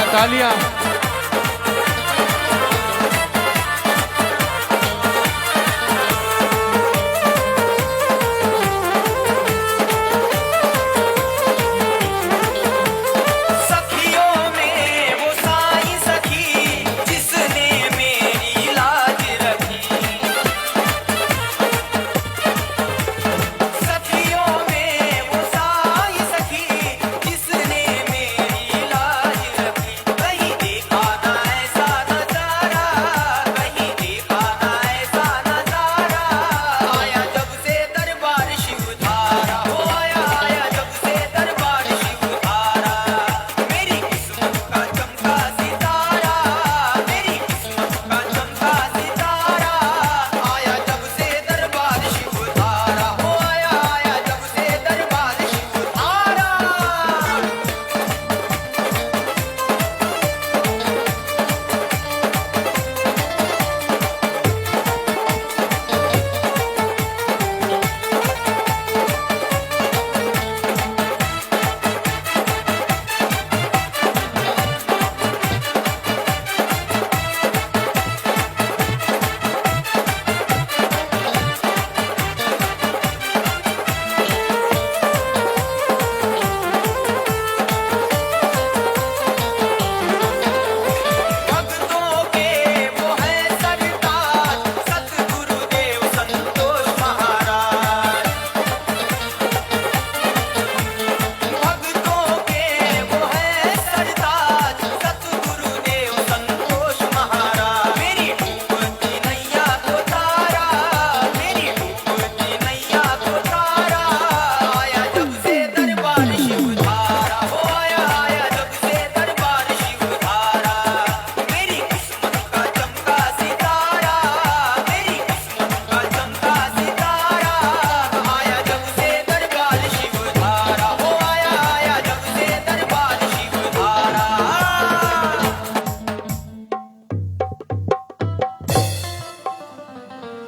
तालियां।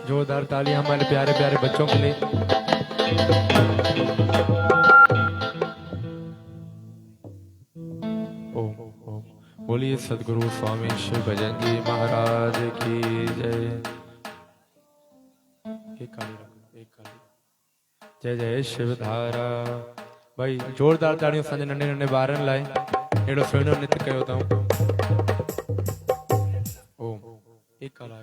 जोरदार ताली हमारे प्यारे प्यारे बच्चों के लिए। ओम ओम बोलिए सदगुरु स्वामी शिव भजन जी महाराज की जय। एक काली जय जय शिवधारा। भाई जोरदार तालियों संजय नन्हे नन्हे बारन लाए एड़ो सुनो नित्य कयो ताऊं। ओम एक काला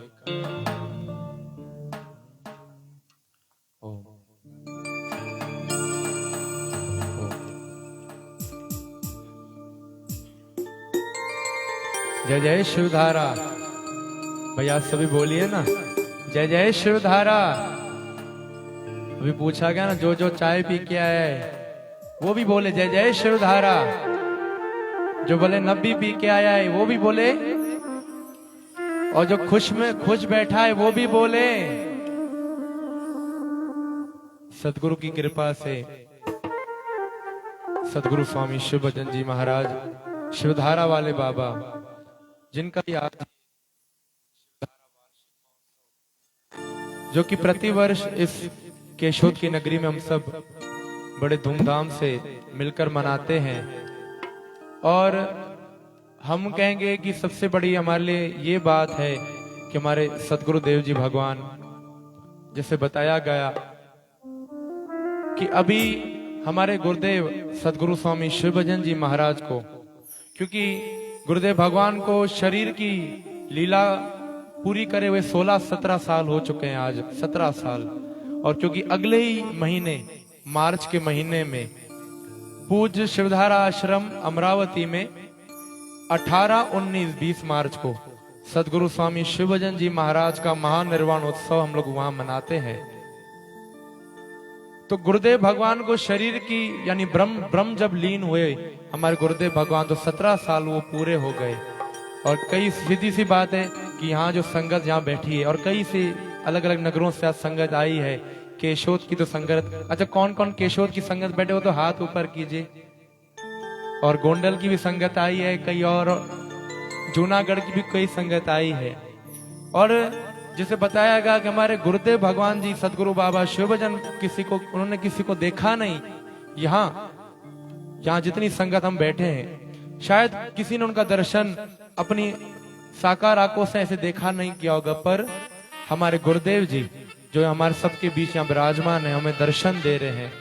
जय जय शिवधारा। भैया सभी बोलिए ना जय जय शिवधारा। अभी पूछा गया ना जो जो चाय पी के आए वो भी बोले जय जय शिवधारा। जो बोले नब्बी पी के आया है वो भी बोले, और जो खुश में खुश बैठा है वो भी बोले। सतगुरु की कृपा से सतगुरु स्वामी शिव भजन जी महाराज शिवधारा वाले बाबा जिनका याद जो कि प्रतिवर्ष इस केशोद की नगरी में हम सब बड़े धूमधाम से मिलकर मनाते हैं। और हम कहेंगे कि सबसे बड़ी हमारे लिए ये बात है कि हमारे सतगुरु देव जी भगवान जैसे बताया गया कि अभी हमारे गुरुदेव सतगुरु स्वामी शिव भजन जी महाराज को, क्योंकि गुरुदेव भगवान को शरीर की लीला पूरी करे हुए 16-17 साल हो चुके हैं, आज 17 साल। और क्योंकि अगले ही महीने मार्च के महीने में पूज्य शिवधारा आश्रम अमरावती में 18, 19, 20 मार्च को सदगुरु स्वामी शिवभजन जी महाराज का महानिर्वाण उत्सव हम लोग वहां मनाते हैं। तो गुरुदेव भगवान को शरीर की यानी ब्रह्म जब लीन हुए हमारे गुरुदेव भगवान, तो 17 साल वो पूरे हो गए। और कई सीधी सी बात है कि यहाँ जो संगत यहाँ बैठी है और कई से अलग अलग नगरों से आज संगत आई है। केशोद की तो संगत, अच्छा कौन कौन केशोद की संगत बैठे हो तो हाथ ऊपर कीजिए। और गोंडल की भी संगत आई है, कई और जूनागढ़ की भी कई संगत आई है। और जिसे बताया गया कि हमारे गुरुदेव भगवान जी सदगुरु बाबा शिवभजन उन्होंने किसी को देखा नहीं। यहाँ जितनी संगत हम बैठे हैं शायद किसी ने उनका दर्शन अपनी साकार आंखों से ऐसे देखा नहीं किया होगा, पर हमारे गुरुदेव जी जो हमारे सबके बीच यहाँ विराजमान है हमें दर्शन दे रहे हैं।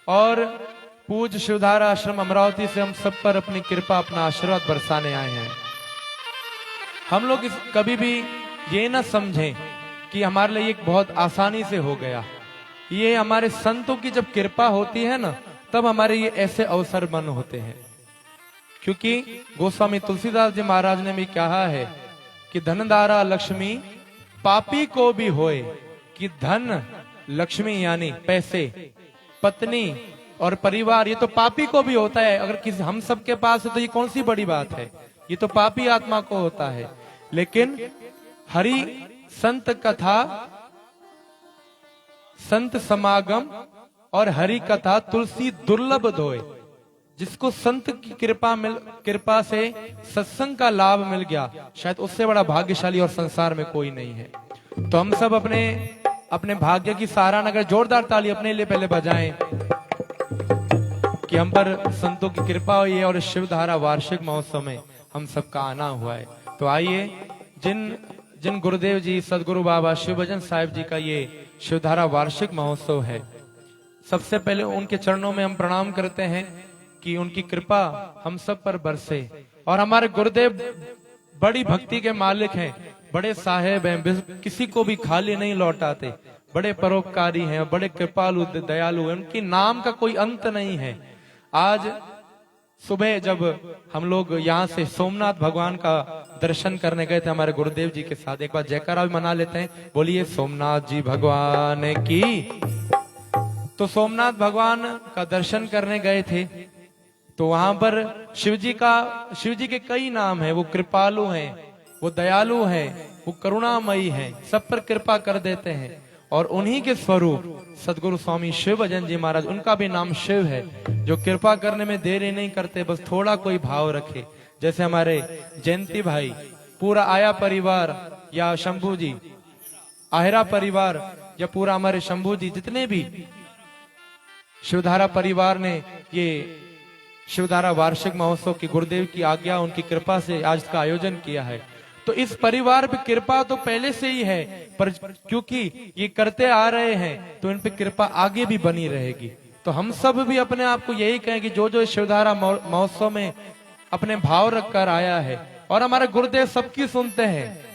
और पूज्य शिवधारा आश्रम अमरावती से हम सब पर अपनी कृपा अपना आशीर्वाद बरसाने आए हैं। हम लोग कभी भी ये ना समझें कि हमारे लिए एक बहुत आसानी से हो गया। ये हमारे संतों की जब कृपा होती है ना तब हमारे ये ऐसे अवसर बन होते हैं। क्योंकि गोस्वामी तुलसीदास जी महाराज ने भी कहा है कि धनदारा लक्ष्मी पापी को भी होए, कि धन लक्ष्मी यानी पैसे, पत्नी और परिवार ये तो पापी को भी होता है। अगर किसी हम सबके पास है तो ये कौन सी बड़ी बात है, ये तो पापी आत्मा को होता है। लेकिन हरि संत कथा, संत समागम और हरि कथा तुलसी दुर्लभ धोए। जिसको संत की कृपा से सत्संग का लाभ मिल गया, शायद उससे बड़ा भाग्यशाली और संसार में कोई नहीं है। तो हम सब अपने भाग्य की सराहना अगर जोरदार ताली अपने लिए पहले बजाएं कि हम पर संतों की कृपा हुई है और शिवधारा वार्षिक महोत्सव में हम सबका आना हुआ है। तो आइए जिन गुरुदेव जी सदगुरु बाबा शिवभजन साहिब जी का ये शिवधारा वार्षिक महोत्सव है, सबसे पहले उनके चरणों में हम प्रणाम करते हैं कि उनकी कृपा हम सब पर बरसे। और हमारे गुरुदेव बड़ी भक्ति के मालिक हैं, बड़े साहेब हैं, किसी को भी खाली नहीं लौटाते, बड़े परोपकारी हैं, बड़े कृपालु दयालु हैं, उनकी नाम का कोई अंत नहीं है। आज सुबह जब हम लोग यहाँ से सोमनाथ भगवान का दर्शन करने गए थे हमारे गुरुदेव जी के साथ, एक बार जयकारा भी मना लेते हैं, बोलिए सोमनाथ जी भगवान की। तो सोमनाथ भगवान का दर्शन करने गए थे, तो वहां पर शिव जी के कई नाम हैं। वो कृपालु हैं, वो दयालु हैं, वो करुणामयी हैं, सब पर कृपा कर देते हैं। और उन्हीं के स्वरूप सदगुरु स्वामी शिवभजन जी महाराज, उनका भी नाम शिव है, जो कृपा करने में देरी नहीं करते, बस थोड़ा कोई भाव रखे। जैसे हमारे जयंती भाई, पूरा आया परिवार या शंभू जी आहरा परिवार या पूरा हमारे शंभू जी, जितने भी शिवधारा परिवार ने ये शिवधारा वार्षिक महोत्सव की गुरुदेव की आज्ञा उनकी कृपा से आज का आयोजन किया है। तो इस परिवार पे कृपा तो पहले से ही है, पर क्योंकि ये करते आ रहे हैं तो इन पे कृपा आगे भी बनी रहेगी। तो हम सब भी अपने आप को यही कहें कि जो शिवधारा महोत्सव में अपने भाव रखकर आया है, और हमारे गुरुदेव सबकी सुनते हैं,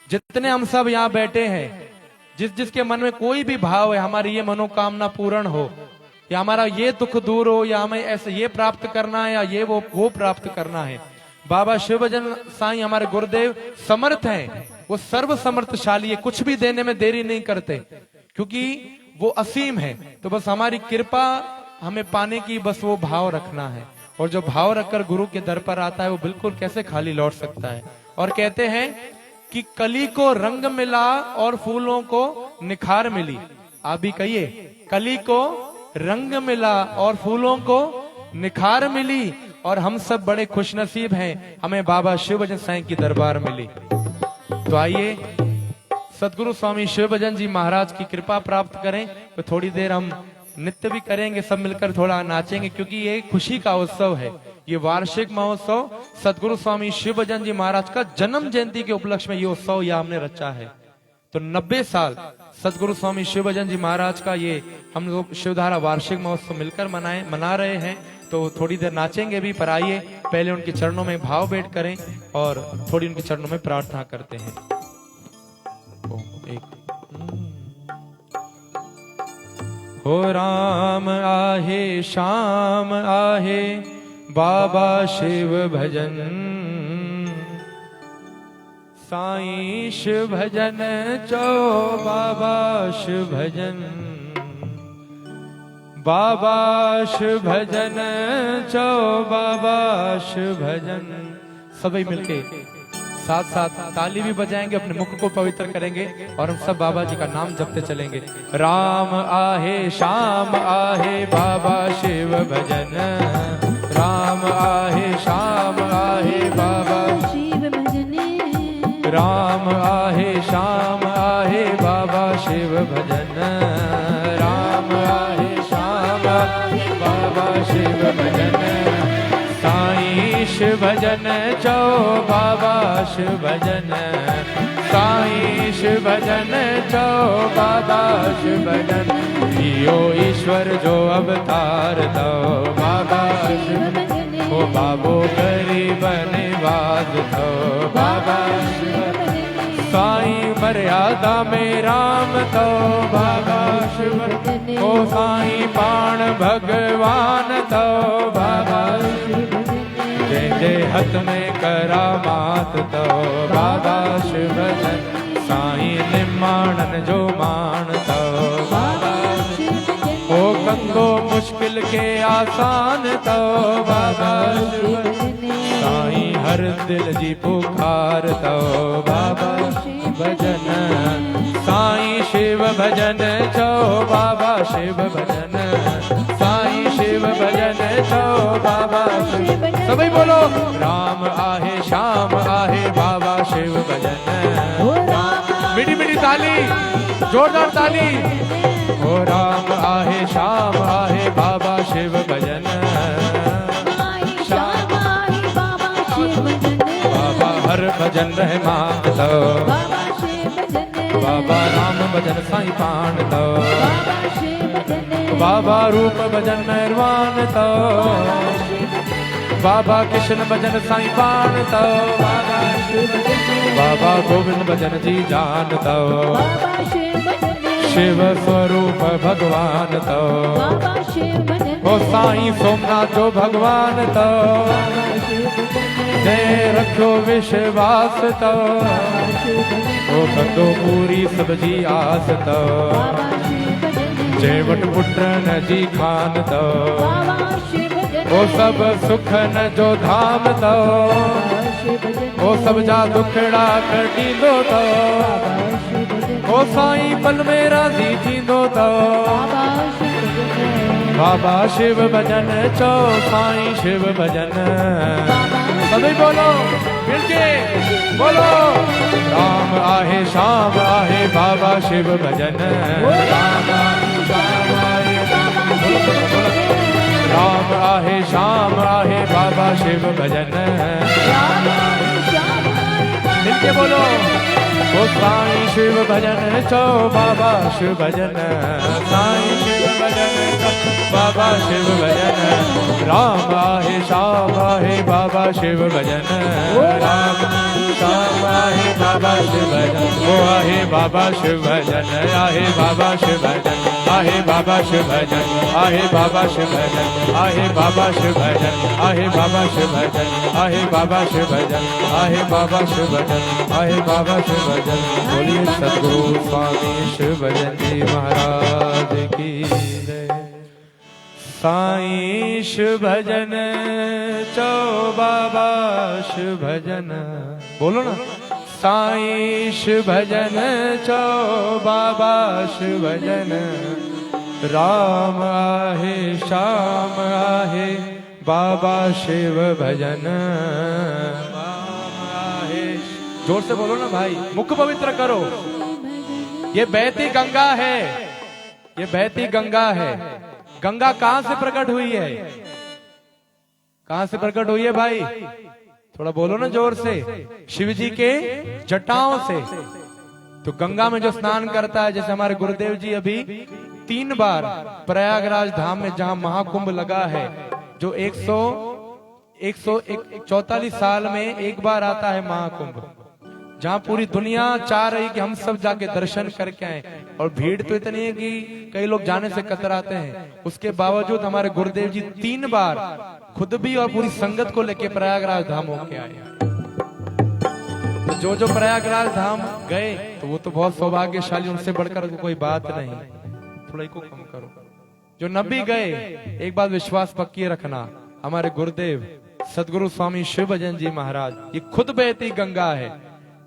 जितने हम सब यहाँ बैठे हैं, जिसके मन में कोई भी भाव है, हमारी ये मनोकामना पूर्ण हो, या हमारा ये दुख दूर हो, या हमें ऐसे ये प्राप्त करना है, या ये वो प्राप्त करना है, बाबा शिवभजन साईं हमारे गुरुदेव समर्थ हैं, वो सर्व समर्थशाली है, कुछ भी देने में देरी नहीं करते, क्योंकि वो असीम है। तो बस हमारी कृपा हमें पाने की बस वो भाव रखना है, और जो भाव रखकर गुरु के दर पर आता है वो बिल्कुल कैसे खाली लौट सकता है। और कहते हैं कि कली को रंग मिला और फूलों को निखार मिली। आप भी कहिए, कली को रंग मिला और फूलों को निखार मिली, और हम सब बड़े खुशनसीब हैं, हमें बाबा शिवभजन साईं की दरबार मिली। तो आइए सदगुरु स्वामी शिवभजन जी महाराज की कृपा प्राप्त करें। तो थोड़ी देर हम नृत्य भी करेंगे, सब मिलकर थोड़ा नाचेंगे, क्योंकि ये खुशी का उत्सव है। ये वार्षिक महोत्सव सदगुरु स्वामी शिवभजन जी महाराज का जन्म जयंती के उपलक्ष्य में ये उत्सव यह हमने रचा है। तो 90 साल सदगुरु स्वामी शिवभजन जी महाराज का ये हम लोग शिवधारा वार्षिक महोत्सव मिलकर मना रहे हैं। तो थोड़ी देर नाचेंगे भी, पर आइए पहले उनके चरणों में भाव भेंट करें और थोड़ी उनके चरणों में प्रार्थना करते हैं। हो राम आहे श्याम आहे बाबा शिव भजन साईं शिव भजन चो बाबा शिव भजन बाबा शिव भजन चो बाबा शिव भजन। सभी मिलके साथ साथ ताली भी बजाएंगे, अपने मुख को पवित्र करेंगे और हम सब बाबा जी का नाम जपते चलेंगे। राम आहे श्याम आहे बाबा शिव भजन राम आहे श्याम आहे बाबा शिव भजन राम आहे श्याम आहे बाबा शिव भजन राम आहे श्याम आहे बाबा शिव भजन साईं शिव भजन चो बाबा शिव भजन साईं शिव भजन चो बाबा शिव भजन यो ईश्वर जो अवतार दो बाबा शिव भजन ओ बाबो गरीब निवाज दो बाबा शिव साईं मर्यादा में राम तो बाबा शिव ओ साईं पाण भगवान तो बाबा शिव जय हथ में करामात तो बाबा शिव भजन साईं निमाणन जो मान तो बाबा ओ कंगो मुश्किल के आसान तो बाबा शिव साईं हर दिल जी पुकार तो बाबा शिव भजन साईं शिव भजन चो बाबा शिव भजन साईं शिव भजन चो बाबा शिव सभी बोलो राम आहे श्याम आहे बाबा शिव भजन मीठी मीठी ताली जोरदार ताली ओ राम आहे श्याम आहे बाबा शिव भजन बाबा हर भजन रहमान दो बाबा राम भजन साईं पाण दो बाबा रूप भजन मेहरबान दो बाबा कृष्ण भजन साईं पाण दो बाबा गोविंद भजन जी जान दो शिव स्वरूप भगवान तो ओ साईं सोमनाथ जो भगवान तो जय रखो विश्वास तो ओ कंदो पूरी सब्जी आस तो जय वट पुत्र न जी खान तो ओ सब सुख न जो धाम तो ओ सब जा दुखड़ा कटी दो तो ओ साईं पल में राजी थींदो तो बाबा शिव भजन चो साईं शिव भजन सभी बोलो मिलके बोलो राम आहे श्याम आहे बाबा शिव भजन राम आहे श्याम आहे बाबा शिव भजन मिलके बोलो ओ साईं शिव भजन चो बाबा शिव भजन साईं शिव भजन चो बाबा शिव भजन राम आहे श्याम आहे बाबा शिव भजन राम श्याम आहे बाबा शिव भजन ओ आहे बाबा शिव भजन आहे बाबा शिव भजन आहे बाबा शिव भजन आहे बाबा शिव भजन आहे बाबा शिव भजन आहे बाबा शिव भजन आहे बाबा शिव भजन आहे बाबा शिव भजन आहे बाबा शिव भजन बोलिए सद्गुरु स्वामी शिव भजन जी महाराज की जय साईं शिव भजन चो बाबा शिव भजन बोलो ना साईं शिव भजन चो बाबा शिव भजन राम आहे श्याम आहे बाबा शिव भजन जोर से बोलो ना भाई मुख पवित्र करो। ये बहती गंगा है, ये बहती गंगा है। गंगा कहां से प्रकट हुई है? कहां से प्रकट हुई है भाई? थोड़ा बोलो ना जोर से। शिव जी के जटाओं से। तो गंगा में जो स्नान करता है, जैसे हमारे गुरुदेव जी अभी 3 बार प्रयागराज धाम में जहां महाकुंभ लगा है, जो 144 साल में एक बार आता है महाकुंभ, जहाँ पूरी दुनिया चाह रही कि हम सब जाके दर्शन करके आए, और भीड़ तो इतनी है कि कई लोग जाने से कतराते हैं। उसके बावजूद हमारे गुरुदेव जी 3 बार खुद भी और पूरी संगत को लेके प्रयागराज धाम होके आए। तो जो प्रयागराज धाम गए तो वो तो बहुत सौभाग्यशाली, उनसे बढ़कर कोई बात नहीं। थोड़ा को कम करो। जो न भी गए, एक बात विश्वास पक्की रखना, हमारे गुरुदेव सदगुरु स्वामी शिव भजन जी महाराज, ये खुद बहती गंगा है।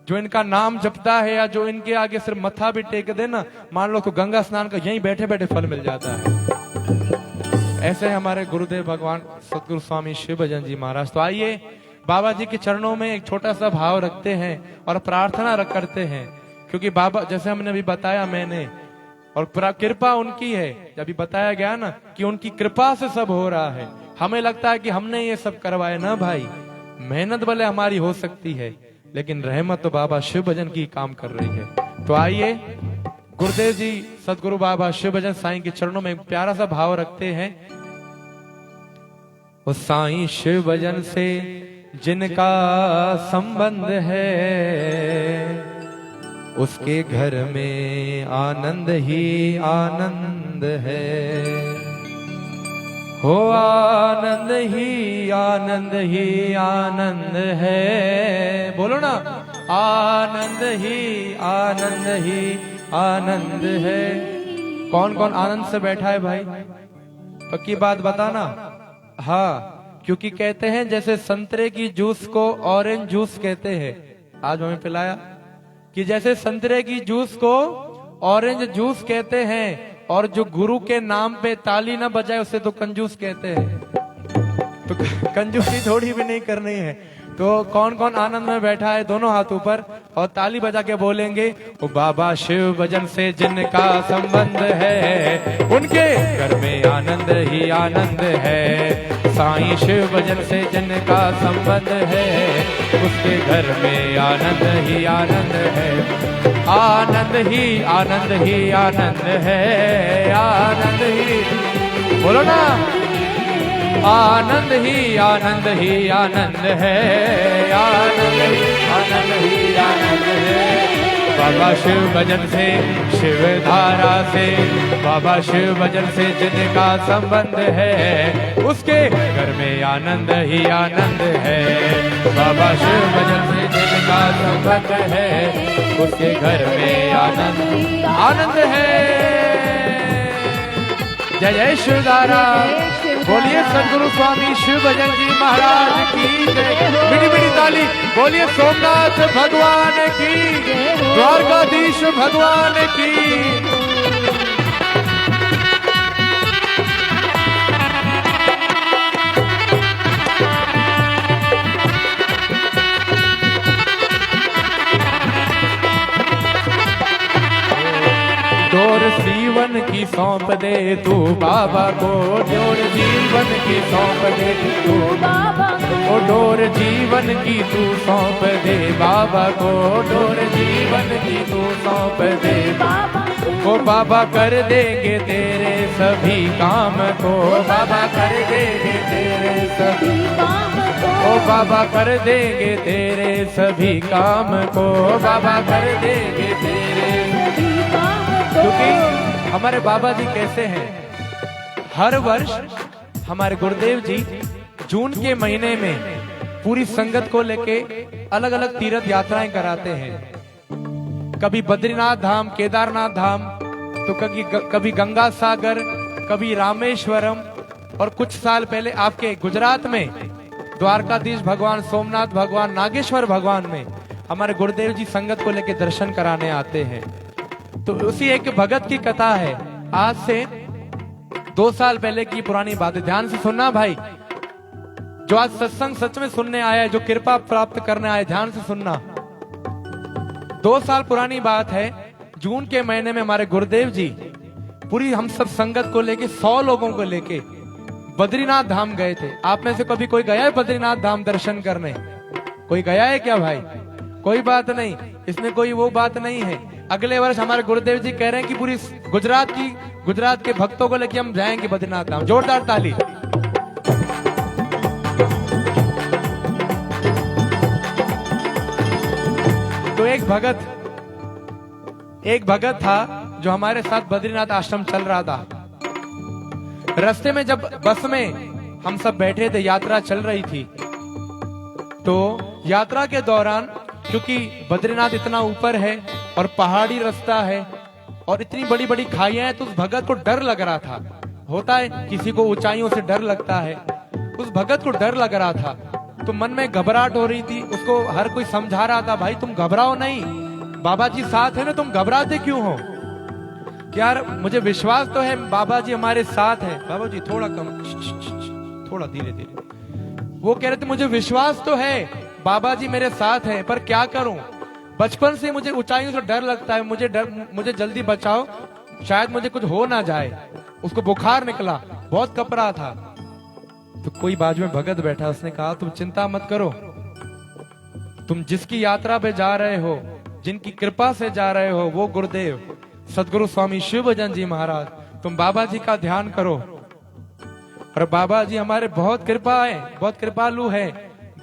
जो इनका नाम जपता है या जो इनके आगे सिर्फ मत्था भी टेक दे ना, मान लो तो गंगा स्नान का यहीं बैठे बैठे फल मिल जाता है। ऐसे हमारे गुरुदेव भगवान सदगुरु स्वामी शिव भजन जी महाराज। तो आइए बाबा जी के चरणों में एक छोटा सा भाव रखते हैं और प्रार्थना करते हैं, क्योंकि बाबा जैसे हमने अभी बताया मैंने, और कृपा उनकी है। अभी बताया गया ना कि उनकी कृपा से सब हो रहा है। हमें लगता है कि हमने ये सब करवाया ना भाई, मेहनत भले हमारी हो सकती है, लेकिन रहमत तो बाबा शिव भजन की काम कर रही है। तो आइए गुरुदेव जी सदगुरु बाबा शिव भजन साईं के चरणों में एक प्यारा सा भाव रखते हैं। वो साईं शिव भजन से जिनका संबंध है, उसके घर में आनंद ही आनंद है। हो आनंद ही आनंद ही आनंद है। बोलो ना, आनंद ही आनंद ही आनंद है। कौन कौन आनंद से बैठा है भाई? पक्की बात बताना। हाँ, क्योंकि कहते हैं जैसे संतरे की जूस को ऑरेंज जूस कहते हैं, आज हमें पिलाया कि जैसे संतरे की जूस को ऑरेंज जूस कहते हैं, और जो गुरु के नाम पे ताली ना बजाए उसे तो कंजूस कहते हैं। तो कंजूसी थोड़ी भी नहीं करनी है। तो कौन कौन आनंद में बैठा है? दोनों हाथ ऊपर और ताली बजा के बोलेंगे, ओ बाबा शिव भजन से जिनका संबंध है, उनके घर में आनंद ही आनंद है। साईं शिव भजन से जिनका संबंध है, उसके घर में आनंद ही आनंद है। आनंद ही आनंद ही आनंद है। आनंद ही, बोलो ना, आनंद ही आनंद ही आनंद है। आनंद ही आनंद है। बाबा शिव भजन से, शिव धारा से, बाबा शिव भजन से जिनका संबंध है, उसके घर में आनंद ही आनंद है। बाबा शिव भजन से जिनका संबंध है, उसके घर में आनंद आनंद है। जय जय शिव धारा। बोलिए सदगुरु स्वामी शिव भजन जी महाराज की जय। मीठी मीठी ताली। बोलिए सोमनाथ भगवान की, द्वारकाधीश भगवान की। डोर जीवन की सौंप दे तू बाबा को, डोर जीवन की सौंप दे तू बाबा को, डोर जीवन की तू सौंप दे बाबा को, डोर जीवन की तू सौंप दे बाबा को। वो बाबा कर देंगे तेरे सभी काम को, बाबा कर देंगे तेरे सभी काम को, ओ बाबा कर देंगे तेरे सभी काम को, बाबा कर देंगे तेरे सभी काम को। क्योंकि हमारे बाबा जी कैसे हैं, हर वर्ष हमारे गुरुदेव जी जून के महीने में पूरी संगत को लेके अलग अलग तीर्थ यात्राएं कराते हैं। कभी बद्रीनाथ धाम, केदारनाथ धाम, तो कभी गंगा सागर, कभी रामेश्वरम, और कुछ साल पहले आपके गुजरात में द्वारकाधीश भगवान, सोमनाथ भगवान, नागेश्वर भगवान में हमारे गुरुदेव जी संगत को लेके दर्शन कराने आते हैं। तो उसी एक भगत की कथा है, आज से 2 साल पहले की पुरानी बात है। ध्यान से सुनना भाई, जो आज सत्संग सच में सुनने आया है, जो कृपा प्राप्त करने आया, ध्यान से सुनना। 2 साल पुरानी बात है, जून के महीने में हमारे गुरुदेव जी पूरी हम सब संगत को लेके 100 लोगों को लेके बद्रीनाथ धाम गए थे। आप में से कभी कोई गया है बद्रीनाथ धाम दर्शन करने? कोई गया है क्या भाई? कोई बात नहीं, इसमें कोई वो बात नहीं है। अगले वर्ष हमारे गुरुदेव जी कह रहे हैं कि पूरी गुजरात के भक्तों को लेके हम जाएंगे बद्रीनाथ धाम। जोरदार ताली। तो एक भगत था जो हमारे साथ बद्रीनाथ आश्रम चल रहा था। रास्ते में जब बस में हम सब बैठे थे, यात्रा चल रही थी, तो यात्रा के दौरान क्योंकि बद्रीनाथ इतना ऊपर है और पहाड़ी रास्ता है और इतनी बड़ी बड़ी खाइयां हैं, तो उस भगत को डर लग रहा था। होता है किसी को ऊंचाइयों से डर लगता है, उस भगत को डर लग रहा था, तो मन में घबराहट हो रही थी। उसको हर कोई समझा रहा था, भाई तुम घबराओ नहीं, बाबा जी साथ है ना, तुम घबराते क्यों हो? कि यार मुझे विश्वास तो है बाबा जी हमारे साथ है। बाबा जी थोड़ा कम, थोड़ा धीरे धीरे। वो कह रहे थे मुझे विश्वास तो है बाबा जी मेरे साथ है, पर क्या करूं, बचपन से मुझे ऊंचाइयों से डर लगता है, मुझे जल्दी बचाओ, शायद मुझे कुछ हो ना जाए। उसको बुखार निकला, बहुत कपरा था। तो कोई बाजू में भगत बैठा, उसने कहा तुम चिंता मत करो, तुम जिसकी यात्रा पे जा रहे हो, जिनकी कृपा से जा रहे हो, वो गुरुदेव सदगुरु स्वामी शिव भजन जी महाराज, तुम बाबा जी का ध्यान करो। और बाबा जी हमारे बहुत कृपा है, बहुत कृपालु है,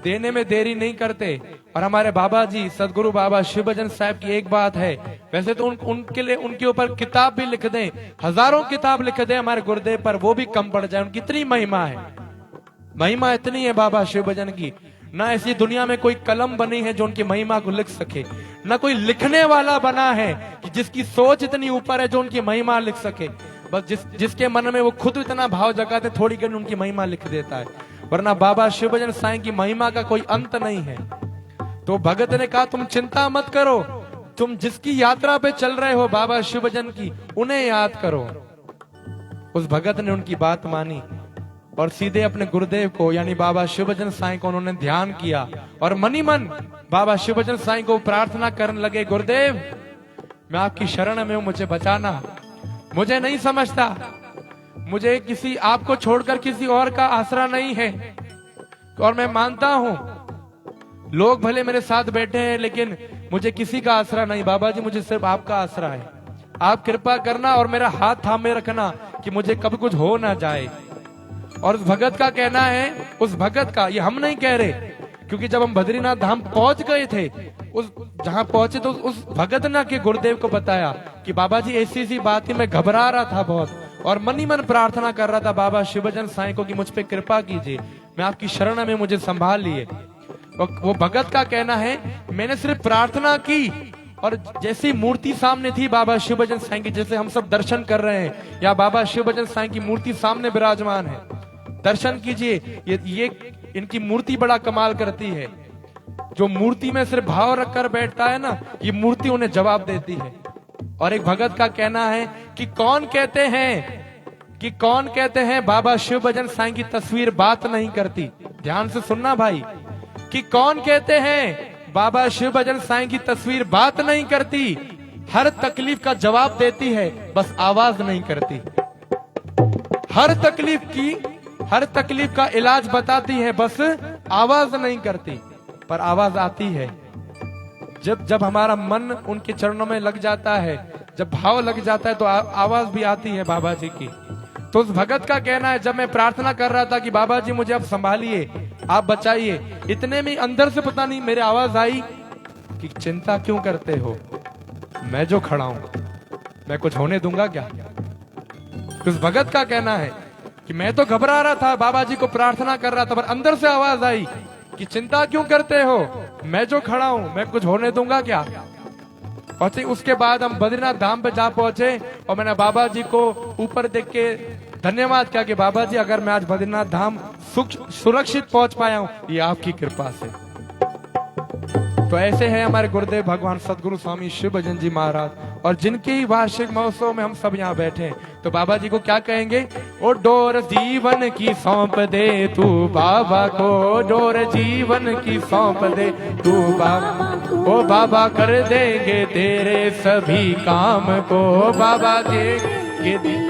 देने में देरी नहीं करते। और हमारे बाबा जी सदगुरु बाबा शिव भजन साहब की एक बात है, वैसे तो उनके लिए उनके ऊपर किताब भी लिख दें, हजारों किताब लिख दें हमारे गुरुदेव पर, वो भी कम पड़ जाए। उनकी इतनी महिमा है, महिमा इतनी है बाबा शिव भजन की, ना ऐसी दुनिया में कोई कलम बनी है जो उनकी महिमा को लिख सके, ना कोई लिखने वाला बना है कि जिसकी सोच इतनी ऊपर है जो उनकी महिमा लिख सके। बस जिसके मन में वो खुद इतना भाव जगाते, थोड़ी घड़ी उनकी महिमा लिख देता है, वरना बाबा शिव भजन साईं की महिमा का कोई अंत नहीं है। तो भगत ने कहा तुम चिंता मत करो, तुम जिसकी यात्रा पे चल रहे हो बाबा शिव भजन की, उन्हें याद करो। उस भगत ने उनकी बात मानी और सीधे अपने गुरुदेव को यानी बाबा शिव भजन साईं को उन्होंने ध्यान किया और मनी मन बाबा शिव भजन साईं को प्रार्थना करने लगे, गुरुदेव मैं आपकी शरण में हूं, मुझे बचाना, मुझे नहीं समझता, मुझे किसी आपको छोड़कर किसी और का आसरा नहीं है। और मैं मानता हूं लोग भले मेरे साथ बैठे हैं, लेकिन मुझे किसी का आसरा नहीं, बाबा जी मुझे सिर्फ आपका आसरा है। आप कृपा करना और मेरा हाथ थामे रखना कि मुझे कभी कुछ हो ना जाए। और उस भगत का कहना है, उस भगत का, ये हम नहीं कह रहे, क्योंकि जब हम बद्रीनाथ धाम पहुंच गए थे, उस जहां पहुंचे तो उस भगत ने के गुरुदेव को बताया कि बाबा जी ऐसी ऐसी बात ही मैं घबरा रहा था बहुत, और मनी मन प्रार्थना कर रहा था बाबा शिव भजन साईं को कि मुझ पे कृपा कीजिए, मैं आपकी शरण में, मुझे संभाल लिए। वो भगत का कहना है मैंने सिर्फ प्रार्थना की और जैसी मूर्ति सामने थी बाबा शिव भजन साईं की, जैसे हम सब दर्शन कर रहे हैं या बाबा शिव भजन साईं की मूर्ति सामने विराजमान है, दर्शन कीजिए। ये इनकी मूर्ति बड़ा कमाल करती है, जो मूर्ति में सिर्फ भाव रखकर बैठता है ना, ये मूर्ति उन्हें जवाब देती है। और एक भगत का कहना है कि कौन कहते हैं बाबा शिव भजन साईं की तस्वीर बात नहीं करती। ध्यान से सुनना भाई, कि कौन कहते हैं बाबा शिव भजन साईं की तस्वीर बात नहीं करती, हर तकलीफ का जवाब देती है, बस आवाज नहीं करती। हर तकलीफ का इलाज बताती है, बस आवाज नहीं करती। पर आवाज आती है जब हमारा मन उनके चरणों में लग जाता है, जब भाव लग जाता है, तो आवाज भी आती है बाबा जी की। तो उस भगत का कहना है, जब मैं प्रार्थना कर रहा था कि बाबा जी मुझे अब संभालिए, आप बचाइए, इतने में अंदर से पता नहीं मेरे आवाज आई कि चिंता क्यों करते हो, मैं जो खड़ा हूं मैं कुछ होने दूंगा क्या। उस भगत का कहना है कि मैं तो घबरा रहा था, बाबा जी को प्रार्थना कर रहा था, पर अंदर से आवाज आई कि चिंता क्यों करते हो, मैं जो खड़ा हूं मैं कुछ होने दूंगा क्या। और उसके बाद हम बद्रीनाथ धाम पे जा पहुंचे और मैंने बाबा जी को ऊपर देख के धन्यवाद किया कि बाबा जी अगर मैं आज बद्रीनाथ धाम सुरक्षित पहुंच पाया हूं, ये आपकी कृपा से। तो ऐसे है हमारे गुरुदेव भगवान सदगुरु स्वामी शिव भजन जी महाराज, और जिनके ही वार्षिक महोत्सव में हम सब यहाँ बैठे हैं। तो बाबा जी को क्या कहेंगे, ओ डोर जीवन की सौंप दे तू बाबा को, डोर जीवन की सौंप दे तू बाबा, ओ बाबा कर देंगे तेरे सभी काम को, बाबा देंगे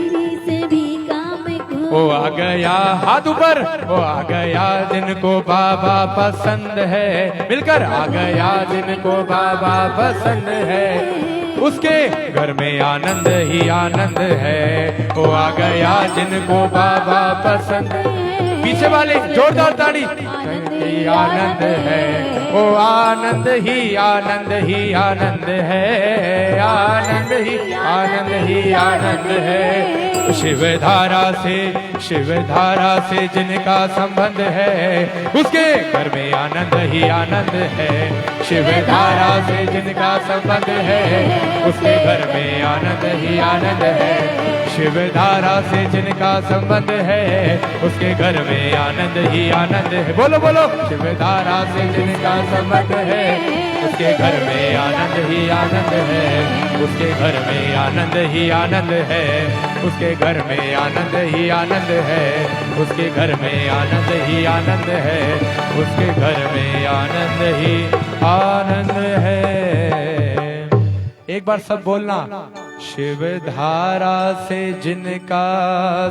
ओ आ गया, हाथ ऊपर, ओ आ गया जिनको बाबा पसंद है, मिलकर आ गया जिनको बाबा पसंद है, उसके घर में आनंद ही आनंद है, ओ आ गया जिनको बाबा पसंद। पीछे वाले जोरदार ताड़ी। ही आनंद है, ओ आनंद ही आनंद ही आनंद है, आनंद ही आनंद है। शिव धारा से जिनका संबंध है, उसके घर में आनंद ही आनंद है। शिव धारा से जिनका संबंध है, उसके घर में आनंद ही आनंद है। शिव धारा से जिनका संबंध है, उसके घर में आनंद ही आनंद है। बोलो बोलो। शिव धारा से जिनका संबंध है, उसके घर में आनंद ही आनंद है, उसके घर में आनंद ही आनंद है, उसके घर में आनंद ही आनंद है, उसके घर में आनंद ही आनंद है, उसके घर में आनंद ही आनंद है। एक बार सब बोलना। शिव धारा से जिनका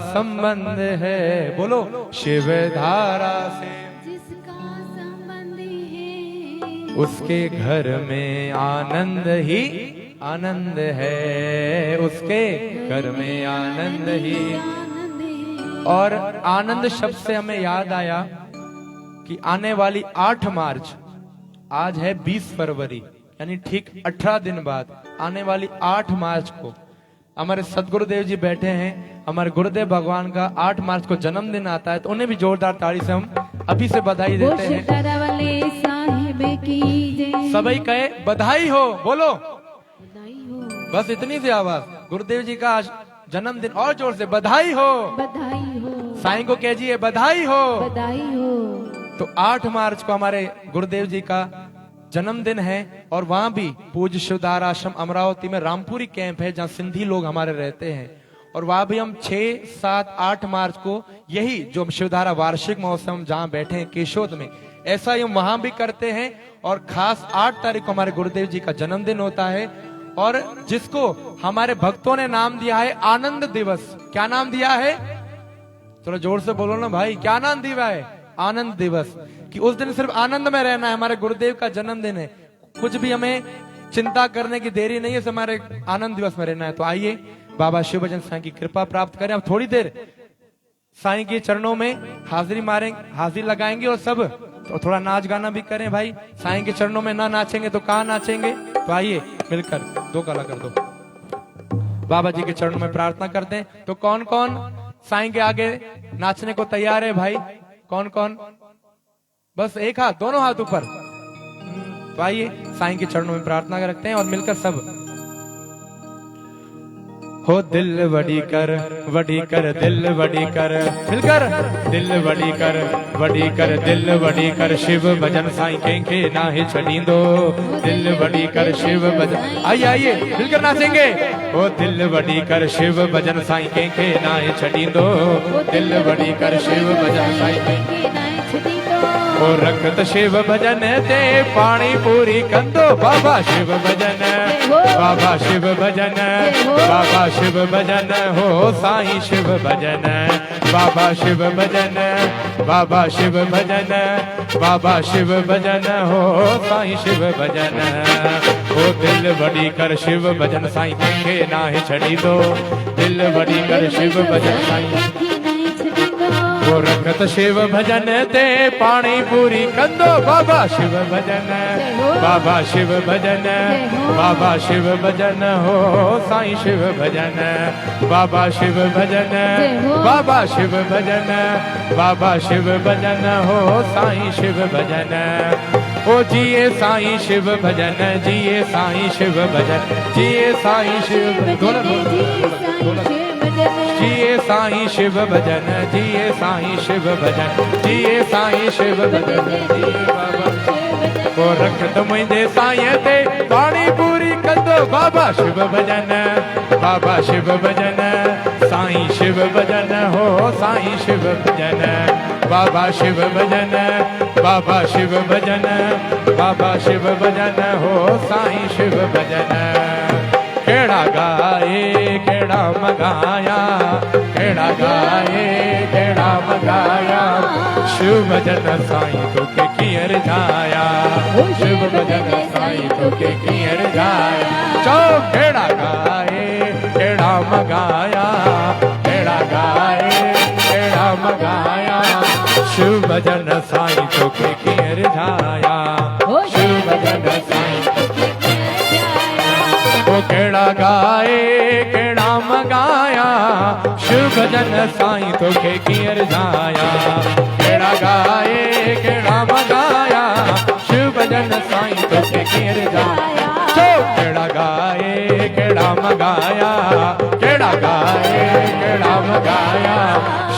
संबंध है, बोलो। शिव धारा से जिसका संबंध है, उसके घर में आनंद ही आनंद है, उसके घर में आनंद ही। आनंद है। और आनंद शब्द से हमें याद आया कि आने वाली 8 मार्च, आज है 20 फरवरी, यानी ठीक 18 दिन बाद आने वाली 8 मार्च को हमारे सदगुरुदेव जी बैठे हैं। हमारे गुरुदेव भगवान का 8 मार्च को जन्मदिन आता है, तो उन्हें भी जोरदार ताली से हम अभी से बधाई देते हैं। सभी कहे बधाई हो, बोलो बधाई हो, बस इतनी सी आवाज। गुरुदेव जी का आज जन्मदिन, और जोर से बधाई हो। बधाई हो, साईं को कहिए बधाई हो। बधाई हो। तो 8 मार्च को हमारे गुरुदेव जी का जन्मदिन है, और वहां भी पूज्य शिवधारा आश्रम अमरावती में रामपुरी कैंप है, जहां सिंधी लोग हमारे रहते हैं। और वहां भी हम 6, 7, 8 मार्च को यही जो शिवधारा वार्षिक महोत्सव जहां बैठे हैं केशोद में, ऐसा ही हम वहां भी करते हैं। और खास 8 तारीख को हमारे गुरुदेव जी का जन्मदिन होता है, और जिसको हमारे भक्तों ने नाम दिया है आनंद दिवस। क्या नाम दिया है? थोड़ा जोर से बोलो ना भाई, क्या नाम दिया है? आनंद दिवस। कि उस दिन सिर्फ आनंद में रहना है। हमारे गुरुदेव का जन्मदिन है, कुछ भी हमें चिंता करने की देरी नहीं है, हमारे आनंद दिवस में रहना है। तो आइए बाबा शिव भजन साईं की कृपा प्राप्त करें। अब थोड़ी देर साईं के चरणों में हाजिरी लगाएंगे, और सब तो थोड़ा नाच गाना भी करें भाई। साईं के चरणों में ना नाचेंगे तो कहाँ नाचेंगे? तो आइए मिलकर 2 कला कर दो, बाबा जी के चरणों में प्रार्थना करते हैं। तो कौन कौन साईं के आगे नाचने को तैयार है भाई? कौन कौन? बस एक हाथ, दोनों हाथ ऊपर। तो आइए साईं के चरणों में प्रार्थना रखते हैं और मिलकर सब। हो दिल वडी कर दिल वडी कर, मिलकर दिल वडी कर दिल वडी कर। शिव भजन साईं के ना ही छड़ींदो, दिल वडी कर शिव भजन। आइए आइए मिलकर नाचेंगे। ओ दिल वडी कर शिव भजन साईं के ना ही छड़ींदो, दिल वडी कर शिव भजन साईं। ओ रखत शिव भजन ते पानी पूरी कंदो, बाबा शिव भजन, बाबा शिव भजन, बाबा शिव भजन हो साईं शिव भजन, बाबा शिव भजन, बाबा शिव भजन, बाबा शिव भजन हो साईं शिव भजन। ओ दिल वडी कर शिव भजन साईं के ना ही छड़ी दो, दिल वडी कर शिव भजन साईं। वो रखत शिव भजन ते पानी पूरी कंदो, बाबा शिव भजन, बाबा शिव भजन, बाबा शिव भजन हो साईं शिव भजन, बाबा शिव भजन, बाबा शिव भजन, बाबा शिव भजन हो साईं शिव भजन। ओ जिए साईं शिव भजन, जिए साईं शिव भजन, जिए साईं शिव जिए साईं शिव भजन, जिए साईं शिव भजन, जिए साईं शिव भजन, जिए बाबा। ओ रखत मुंहिंजे साईं ते पाणी पूरी कंदो, बाबा शिव भजन, बाबा शिव भजन, साईं शिव भजन हो साईं शिव भजन, बाबा शिव भजन, बाबा शिव भजन, बाबा शिव भजन हो साईं शिव भजन। केड़ा गाए केड़ा मगाया, केड़ा गाए केड़ा मगाया, शिव भजन साईं तोखे कीअं रिझाया, शिव भजन साईं तोखे कीअं रिझाया। चओ केड़ा गाए केड़ा मगाया, केड़ा गाए केड़ा मगाया, शिव भजन साईं तोखे कीअं रिझाया शिव भजन साईं ओ कहिड़ा गाए कहिड़ा मगाया शिव भजन साईं तोखे कीअं रिझाया कहिड़ा गाए कहिड़ा मगाया शिव भजन साईं तोखे कीअं रिझाया कहिड़ा गाए कहिड़ा मगाया कहिड़ा गाए कहिड़ा मगाया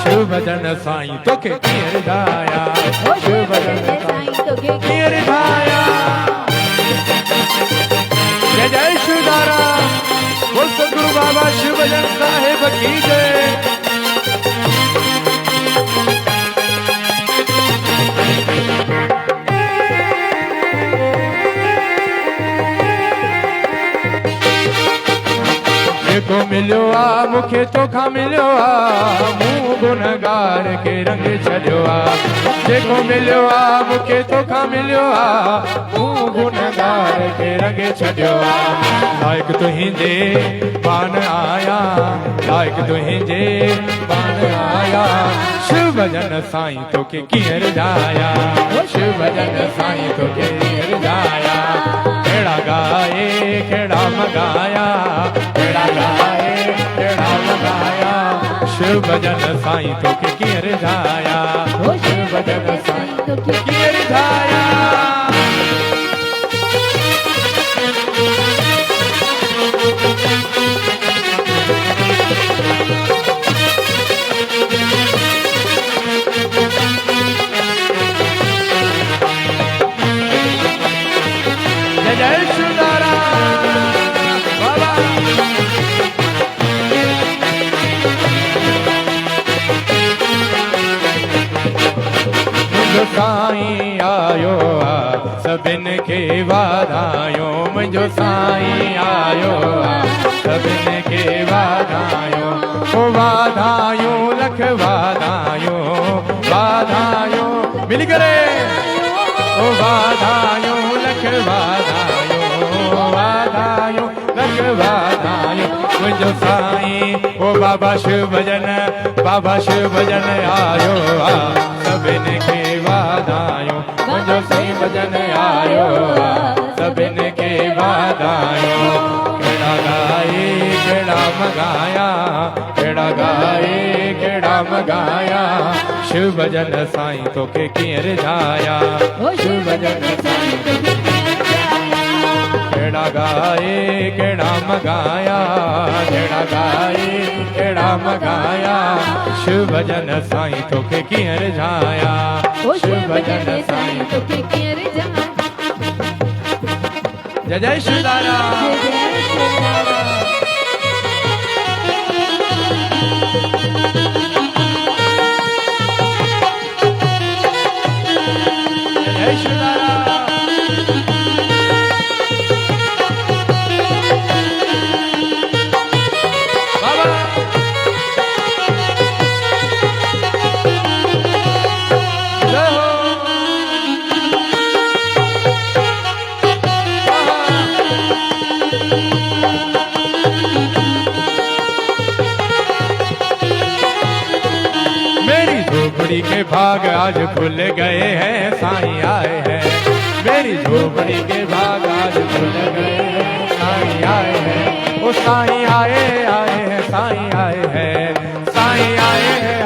शिव भजन साईं तोखे कीअं रिझाया शिव भजन साईं तोखे कीअं रिझाया जय जय शिवदारा बोल सतगुरु बाबा शिव भजन साहिब की जय जेको मिलियो आ मूंखे तोखां मिलियो आ मूं गुनहगार खे रंग छॾियो आ जेको मिलियो आ मूंखे तोखां मिलियो आ मूं गुनहगार खे रंग छॾियो आ लाइक तुंहिंजे पान आया लाइक तुंहिंजे पान आया शिव भजन साईं तोखे कीअं रिझाया शिव भजन साईं तोखे कीअं रिझाया कहिड़ा गाए कहिड़ा मगाया कहिड़ा गाए कहिड़ा मगाया शिव भजन साईं तोखे कीअं रिझाया शिव भजन साईं तोखे कीअं रिझाया जय जय शिवदारा बाबा मुंहिंजो साईं आयो आ सभिनि खे वाधायो मुंहिंजो साईं आयो आ सभिनि खे वाधायो ओ वाधायो लख वाधायो वाधायो मिल करे ओ वाधायो लख वाधायो वाधायो लख वाधायो मुंहिंजो साईं ओ बाबा शिव भजन आयो आ सभिनि खे वाधायो मुंहिंजो साईं भजन आयो आ सभिनि खे वाधायो कहिड़ा गाए कहिड़ा मगाया कहिड़ा गाए कहिड़ा मगाया शिव भजन साईं तोखे कीअं रिझाया शिव भजन साईं तोखे कीअं रिझाया कहिड़ा गाए कहिड़ा मगाया कहिड़ा गाए कहिड़ा मगाया शिव भजन साईं तोखे कीअं रिझाया शिव भजन साईं तोखे कीअं रिझाया जय जय शिवदारा जय शिवदारा बाबा जय हो मेरी झोपड़ी के भाग आज खुल गए हैं साईं आए हैं मेरी झोपड़ी के भाग आज खुल गए हैं साईं आए हैं ओ साईं आए आए हैं साईं आए हैं साईं आए हैं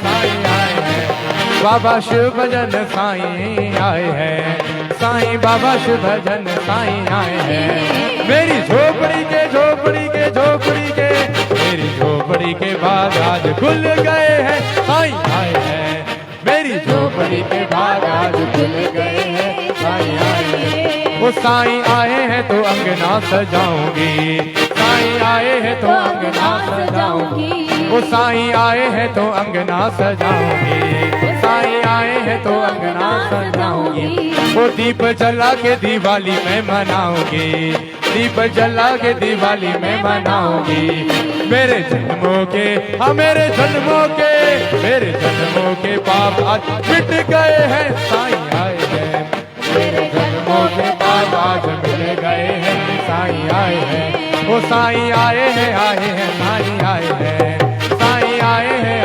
साईं आए हैं बाबा शिव भजन साईं आए हैं साईं बाबा शिव भजन साईं आए हैं मेरी झोपड़ी के मेरी झोपड़ी के बाद आज खुल गए हैं साईं आए हैं मेरी झोपड़ी के बाद आज खुल गए हैं साईं आए हैं वो साईं आए हैं तो अंगना सजाऊंगी साईं आए हैं तो अंगना सजाऊंगी वो साईं आए हैं तो अंगना सजाऊंगी साईं आए हैं तो अंगना सजाऊंगी वो दीप जला के दिवाली में मनाऊंगी दीप जला के दिवाली में मनाऊंगी मेरे जन्मों के मेरे जन्मों के पाप आज मिट गए हैं साईं आए हैं मेरे जन्मों के पाप आज मिट गए हैं साईं आए हैं वो साईं आए हैं साईं आए हैं साईं आए हैं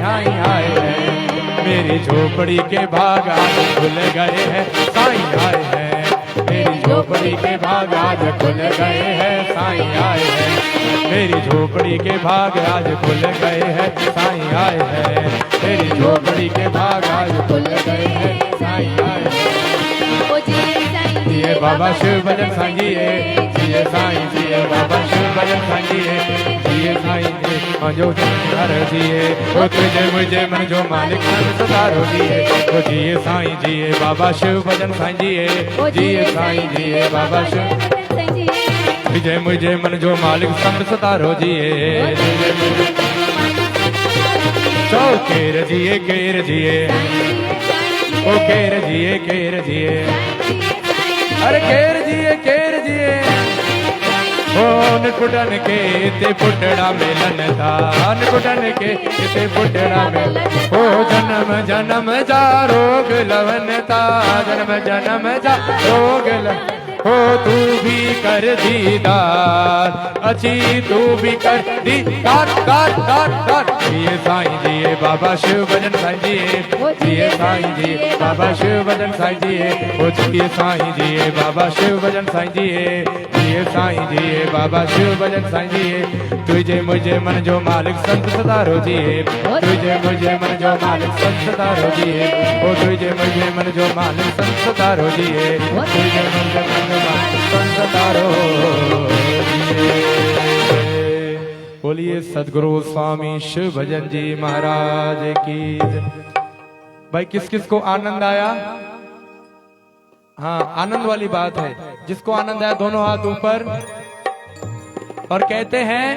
साईं आए हैं मेरी झोपड़ी के भाग आज खुल गए हैं, साईं आए हैं। मेरी झोपड़ी के भाग आज खुल गए हैं, साईं आए हैं। मेरी झोपड़ी के भाग आज खुल गए हैं, साईं आए हैं। मेरी झोपड़ी के भाग आज खुल गए हैं, साईं आए हैं। ओ जिए बाबा शिव भजन संगिए, जिए साईं जिए बाबा शिव भजन संगिए, जिए साईं जी जो घर जिए। ओ तुझे मुझे मन जो मालिक मन सदारो दिए, ओ जिए साईं जिए बाबा शिव भजन संगिए, जिए साईं जिए बाबा शिव तुझे मुझे मन जो मालिक संग सतारो जिए। चौ केर जिए ओ केर जिए अरे केर जिए ओ नकुटन के ते पुटड़ा मिलन था, नकुटन के ते पुटड़ा मिलन। ओ जन्म जन्म जा रोग लवन था, जन्म जन्म जा रोग लवन। हो तू भी कर दीदार, अच्छी तू भी कर दीदार, दार जिए साईं जिए बाबा शिव भजन साईं जिए, जिए साईं जिए बाबा शिव भजन साईं जिए। ओ जिए साईं जिए बाबा शिव भजन साईं जिए, जिए साईं जिए बाबा शिव भजन साईं जिए। तुझे मुझे मन जो मालिक संत सदारो जिए, तुझे मुझे मन जो मालिक संत सदारो जिए। ओ तुझे मुझे मन जो मालिक संत सदारो जिए, तुझे मुझे मन बोलिए सदगुरु स्वामी शिव भजन जी महाराज की। भाई किस किस को आनंद आया? हाँ आनंद वाली बात है। जिसको आनंद आया दोनों हाथ ऊपर और कहते हैं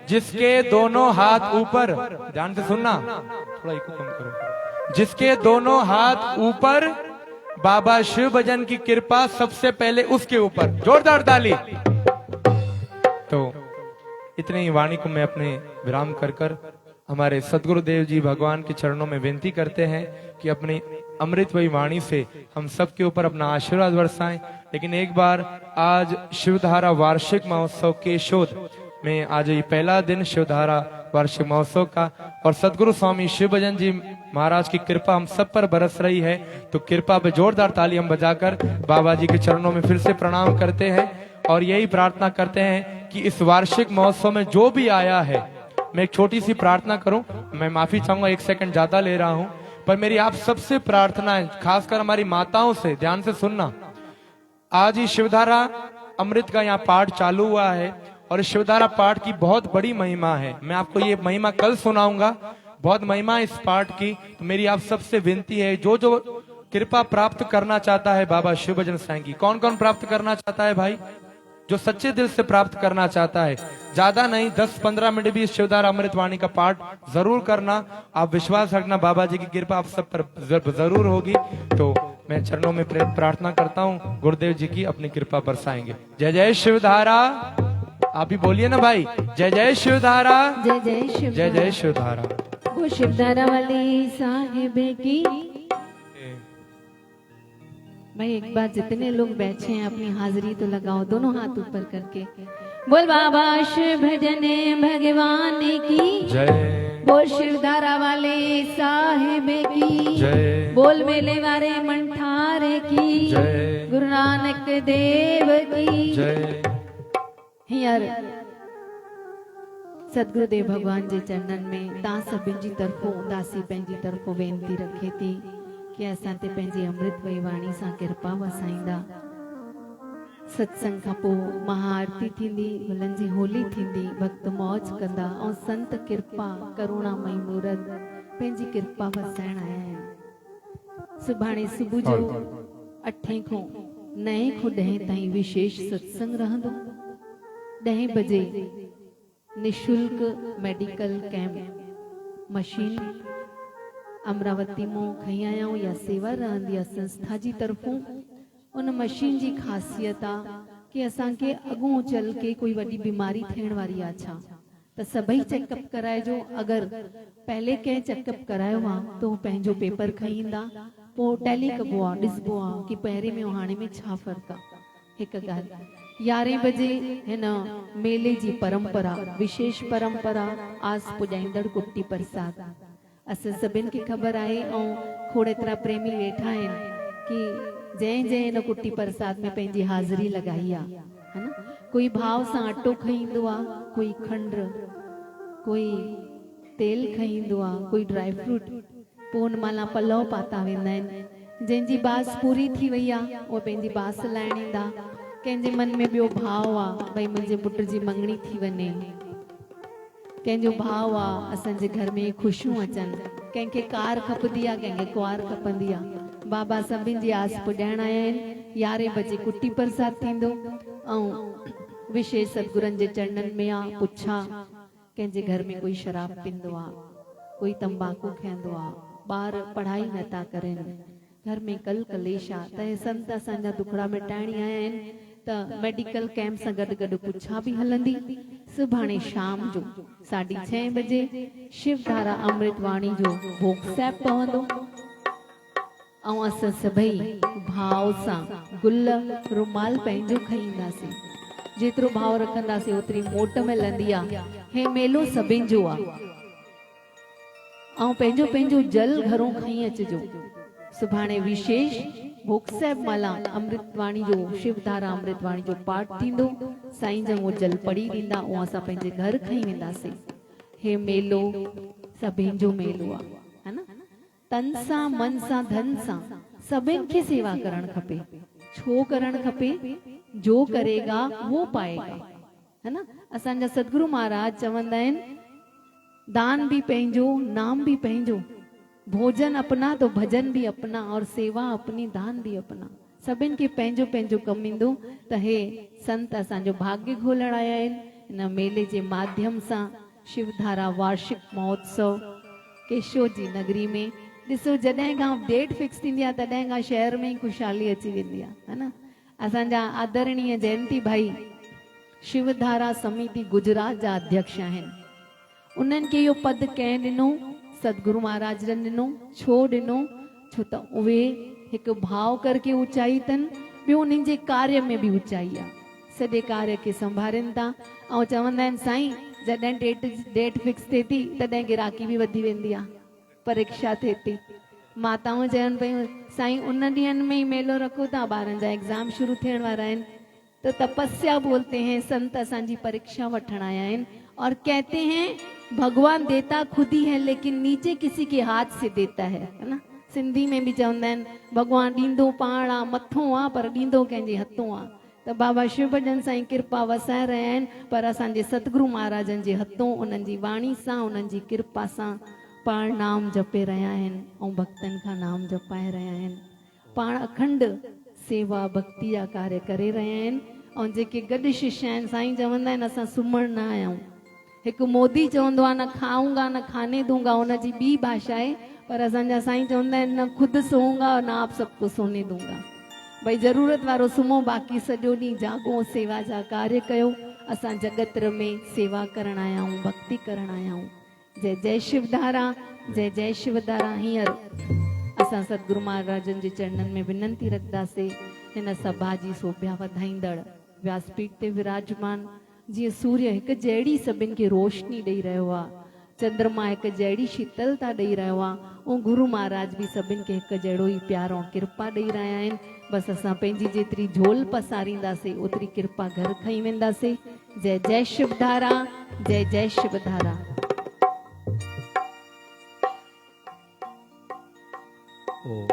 जिसके दोनों हाथ ऊपर, ध्यान से सुनना, थोड़ा इको कम करो। जिसके दोनों हाथ ऊपर बाबा शिव भजन की कृपा सबसे पहले उसके ऊपर, जोरदार ताली। तो इतनी ही वाणी को मैं अपने विराम कर हमारे सदगुरुदेव जी भगवान के चरणों में विनती करते हैं कि अपनी अमृतमयी वाणी से हम सबके ऊपर अपना आशीर्वाद बरसाएं। लेकिन एक बार आज शिवधारा वार्षिक महोत्सव के शोध में आज ये पहला दिन शिवधारा वार्षिक महोत्सव का, और सदगुरु स्वामी शिव भजन जी महाराज की कृपा हम सब पर बरस रही है। तो कृपा पे जोरदार ताली हम बजाकर बाबा जी के चरणों में फिर से प्रणाम करते हैं और यही प्रार्थना करते हैं कि इस वार्षिक महोत्सव में जो भी आया है, मैं एक छोटी सी प्रार्थना करूं, मैं माफी चाहूंगा 1 सेकंड ज्यादा ले रहा हूं, पर मेरी आप सबसे प्रार्थना है, खासकर हमारी माताओं से, ध्यान से सुनना। आज ही शिवधारा अमृत का यहाँ पाठ चालू हुआ है और इस शिवधारा पाठ की बहुत बड़ी महिमा है। मैं आपको ये महिमा कल सुनाऊंगा, बहुत महिमा इस पाठ की। तो मेरी आप सबसे विनती है, जो जो कृपा प्राप्त करना चाहता है बाबा शिव भजन साईं की, कौन कौन प्राप्त करना चाहता है भाई? जो सच्चे दिल से प्राप्त करना चाहता है, ज्यादा नहीं 10-15 मिनट भी इस शिवधारा अमृतवाणी का पाठ जरूर करना। आप विश्वास रखना बाबा जी की कृपा आप सब पर जरूर होगी। तो मैं चरणों में प्रार्थना करता हूँ, गुरुदेव जी की अपनी कृपा बरसाएंगे। जय जय शिवधारा, आप भी बोलिए ना भाई, जय जय शिवधारा, जय जय शिव, जय जय शिवधारा। वो शिवधारा वाली साहिबे की। भाई एक बार जितने लोग बैठे हैं अपनी हाजिरी तो लगाओ, दोनों हाथ ऊपर करके बोल बाबा शिव भजन भगवान की जय, बोल शिवधारा वाले साहिबे की जय, बोल मेले वाले मंठारे की जय, गुरु नानक देव की जय। हींअर सदगुरुदेव भगवान जे चरणन में तव्हां सभिनि जी तरफ़ों दासी पंहिंजी तरफ़ों वेनती रखे थी कि असां ते पंहिंजी अमृतमयी वाणी सां कृपा वसाईंदा। सत्संग खां पोइ महाआरती थींदी, गुलनि जी होली थींदी, भक्त मौज कंदा ऐं संत कृपा करुणामयी मूरत पंहिंजी कृपा वसाइण आया आहिनि। सुभाणे सुबुह जो 8 खां 9 खां 10 ताईं विशेष सत्संग रहंदो। 10 बजे निशुल्क मेडिकल कैंप मशीन अमरावती में खई आया या सेवा रहंदी आहे संस्था जी तरफों। उन मशीन की खासियत आ कि असां के अगों चल के कोई वडी बीमारी थियण वारी आ छा त सभई चेकअप कराइजो। अगर पहले के चेकअप करायो आ तो पंहिंजो पेपर खई ईंदा, पोइ टैली कबो आ, ॾिसबो आ कि पहिरें में हाणे में छा फ़र्क़ु आ। हिकु ॻाल्हि 11 बजे हिन मेले जी परंपरा, विशेष परंपरा आस पुॼाईंदड़ कुट्टी प्रसाद असां सभिनि खे ख़बर आहे ऐं खोड़ एतिरा प्रेमी वेठा आहिनि कि जंहिं जंहिं हिन कुटी प्रसाद में पंहिंजी हाज़िरी लॻाई आहे, है न। कोई भाव सां अटो खाईंदो आहे, कोई खंड, कोई तेल खाईंदो आहे, कोई ड्राई फ्रूट। पोइ हुन महिल पलव पाता वेंदा आहिनि। जंहिंजी बास पूरी थी वई आहे उहो पंहिंजी बास लाइण ईंदा। कंहिंजे मन में ॿियो भाव आहे भई मुंहिंजे पुट जी मंगणी थी वञे, कंहिंजो भाव आहे असांजे घर में ख़ुशियूं अचनि, कंहिंखे कार खपंदी आहे, कंहिंखे कुआर खपंदी आहे। बाबा सभिनि जी आस पुॼाइण आया आहिनि। 11 बजे कुटी प्रसाद थींदो ऐं विशेष सतगुरनि जे चरणनि में आहे पुछा। कंहिंजे घर में कोई शराब पींदो आहे, कोई तंबाकू खाईंदो आहे, ॿार पढ़ाई नथा करनि, घर में कल कलेश आहे, त हे संत असांजा दुखड़ा मिटाइण आया आहिनि। त मेडिकल कैंप सां गॾु गॾु पुछा बि हलंदी। सुभाणे शाम जो 6:30 बजे शिवधारा अमृतवाणी जो भोग साहिब पवंदो ऐं असां सभई भाव सां गुल रुमाल पंहिंजो खईंदासीं। जेतिरो भाव रखंदासीं ओतिरी मोट मिलंदी आहे। हे मेलो सभिनि जो आहे ऐं पंहिंजो पंहिंजो जल घरों खई अचिजो। सुभाणे विशेष भोग साहिब माला अमृतवाणी जो शिवधारा अमृतवाणी जो पाठ थींदो। साईं जन वो जल पड़ी ॾींदा, उहो असां पंहिंजे घर खई वेंदासीं। हे मेलो सभिनि जो मेलो आहे, है न। तन सां मन सां धन सां सभिनि खे सेवा करणु खपे। छो करणु खपे? जो करेगा वो पाएगा, है न। असांजा सतगुरु महाराज चवंदा आहिनि दान भी पंहिंजो, नाम भी पंहिंजो, भोजन अपना तो भजन भी अपना, और सेवा अपनी दान भी अपना। सभिनि खे पंहिंजो पंहिंजो कमु ईंदो। त हे संत असांजो भाग्य खोलण आया आहिनि। हिन मेले जे माध्यम सां शिवधारा वार्षिक महोत्सव केशव जी नगरी में ॾिसो, जॾहिं खां डेट फिक्स थींदी आहे तॾहिं खां शहर में ई ख़ुशहाली अची वेंदी आहे, है न। असांजा आदरणीय जयंती भाई शिवधारा समिति गुजरात जा अध्यक्ष आहिनि। उन्हनि खे इहो पद कंहिं ॾिनो? सतगुरु महाराज जन ॾिनो। छो ॾिनो? छो त उहे हिकु भाव करके ऊंचाई अथनि, ॿियो उन्हनि जे कार्य में बि ऊंचाई आहे। सॼे कार्य खे संभालनि था ऐं चवंदा आहिनि साईं जॾहिं डेट फिक्स थिए थी तॾहिं गिराकी बि वधी वेंदी आहे, परीक्षा थिए थी। माताऊं चवनि पियूं साईं उन ॾींहंनि में ई मेलो रखो था, ॿारनि जा एग्ज़ाम शुरू थियण वारा आहिनि। तो तपस्या बोलते हैं, संत असांजी परीक्षा वठण आया आहिनि। और कहते हैं भगवान देता खुद ही है लेकिन नीचे किसी के हाथ से देता है ना। सिंधी में भी चवंदा आहिनि भगवान ॾींदो पाण आहे, मथों आहे, पर ॾींदो कंहिंजे हथों आहे। त बाबा शिव भजन साईं कृपा वसाए रहिया आहिनि, पर असांजे सतगुरु महाराजनि जे हथों उन्हनि जी वाणी सां, उन्हनि जी कृपा सां पाण नाम जपे रहिया आहिनि ऐं भक्तनि खां नाम जपाए रहिया आहिनि। पाण अखंड सेवा भक्ति जा कार्य करे रहिया आहिनि। ऐं जेके गॾु शिष्य आहिनि साईं चवंदा आहिनि असां सुम्हण न आहियूं। हिकु मोदी चवंदो आहे न खाऊंगा न खाने दूंगा, उनजी ॿी भाषा आहे, पर असांजा साईं चवंदा आहिनि न ख़ुदि सोऊंगा और न आप सबको सोने दूंगा। भई ज़रूरत वारो सुम्हो, बाक़ी सॼो ॾींहुं जागो, सेवा जा कार्य कयो। असां जगत में सेवा करण आया आहियूं, भक्ति करण आया आहियूं। जय जय शिवधारा, जय जय शिवधारा। हींअर असां सतगुरु महाराजनि जे चरणनि में विनंती रखंदासीं, हिन सभा जी शोभा वधाईंदड़ व्यासपीठ ते विराजमान जीअं सूर्य हिकु जहिड़ी सभिनि खे रोशनी ॾेई रहियो आहे, चंद्रमा हिकु जहिड़ी शीतलता ॾेई रहियो आहे, ऐं गुरु महाराज बि सभिनि खे हिकु जहिड़ो ई प्यारो कृपा ॾेई रहिया आहिनि। बसि असां पंहिंजी जेतिरी झोल पसारींदासीं ओतिरी कृपा घर खई वेंदासीं। जय जय शिवधारा, जय जय शिवधारा। ओम